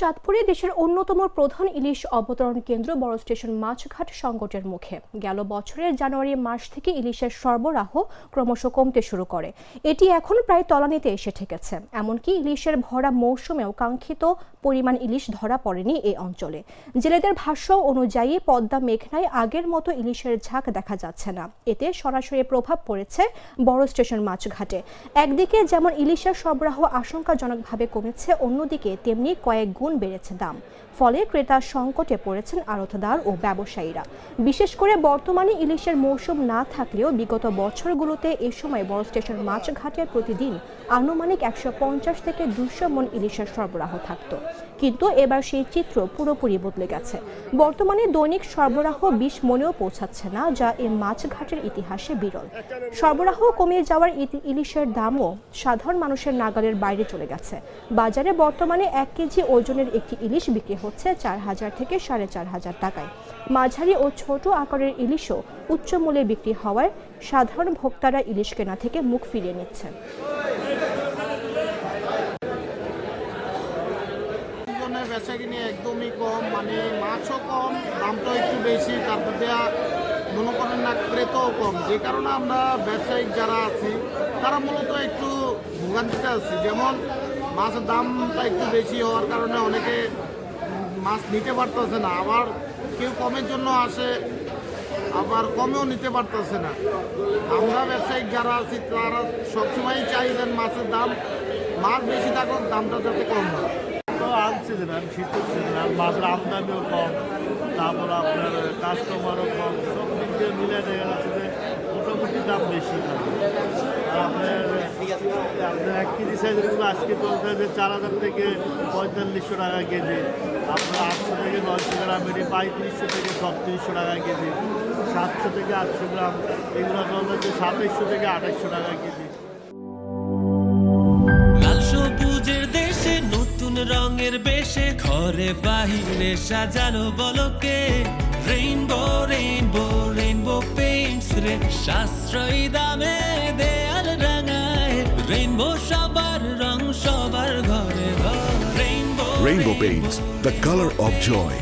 চাঁদপুরে দেশের অন্যতম প্রধান ইলিশ অবতরণ কেন্দ্র বড় স্টেশন মাছঘাট সংকটের মুখে। গেল বছরের জানুয়ারি মাস থেকে ইলিশের সরবরাহ ক্রমশ কমতে শুরু করে। এটি এখন প্রায় তলানিতে এসে ঠেকেছে। এমনকি ইলিশের ভরা মৌসুমেও কাঙ্ক্ষিত পরিমাণ ইলিশ ধরা পড়েনি এই অঞ্চলে। জেলেদের ভাষ্য অনুযায়ী পদ্মা মেঘনায় আগের মতো ইলিশের ঝাঁক দেখা যাচ্ছে না। এতে সরাসরি প্রভাব পড়েছে বড় স্টেশন মাছঘাটে। একদিকে যেমন ইলিশের সরবরাহ আশঙ্কাজনকভাবে কমেছে, অন্যদিকে তেমনি কয়েক গুণ বেড়েছে দাম। ফলে ক্রেতা সংকটে পড়েছেন আড়তদার ও ব্যবসায়ীরা। বিশেষ করে বর্তমানে ইলিশের মৌসুম না থাকলেও বিগত বছরগুলোতে এ সময় বড় স্টেশন মাছঘাটে প্রতিদিন আনুমানিক 150 থেকে 200 মণ ইলিশের সরবরাহ থাকত। কিন্তু এবার সেই চিত্র পুরোপুরি বদলে গেছে। বর্তমানে দৈনিক সরবরাহ 20 মণেও পৌঁছাচ্ছে না, যা এই মাছঘাটের ইতিহাসে বিরল। সরবরাহ কমে যাওয়ার ইলিশের দামও সাধারণ মানুষের নাগালের বাইরে চলে গেছে। বাজারে বর্তমানে 1 কেজি ওজনের একটি ইলিশ বিক্রি হচ্ছে 4000 থেকে 4500 টাকায়। মাঝারি ও ছোট আকারের ইলিশও উচ্চ মূল্যে বিক্রি হওয়ায় সাধারণ ভোক্তারা ইলিশ কেনা থেকে মুখ ফিরিয়ে নিচ্ছেন। বেচাকিনি একদমই কম, মানে মাছও কম, দামটাও একটু বেশি, তারপর দেওয়া মনে করেন না ক্রেতাও কম, যে কারণে আমরা ব্যবসায়িক যারা আছি তারা মূলত একটু ভোগান্তিতে আছি। যেমন মাছের দামটা একটু বেশি হওয়ার কারণে অনেকে মাছ নিতে পারতেছে না, আবার কেউ কমের জন্য আসে, আবার কমেও নিতে পারতেছে না। আমরা ব্যবসায়িক যারা আছি তারা সবসময়ই চাই যেন মাছের দাম মাছ বেশি থাকুক, দামটা যাতে কম হয়। আনসিজন শীতের সিজন, মাছের আমদানিও কম, তারপর আপনার কাস্টমারও কম, সব দিক দিয়ে মিলে দেখা যাচ্ছে যে মোটামুটি দাম বেশি থাকে। আপনার 1 কেজি সাইজেরগুলো আজকে চলতে যে 4000 থেকে 4500 টাকা কেজি, আপনার 800 থেকে 900 গ্রাম, এটি 3500 থেকে 3600 টাকা কেজি, 700 থেকে 800 গ্রাম এগুলো চলতে 2700 থেকে 2800 টাকা কেজি। রঙের বেশে ঘরে বাহিরে সাজানো বলকে রেইনবো রেইনবো রেইনবো পেইন্টস রে সাশ্রয়ী দামে দেয়াল রাঙায় রেইনবো সবার রং সবার ঘরে ঘরে rainbow Rainbow Paints, the color of joy.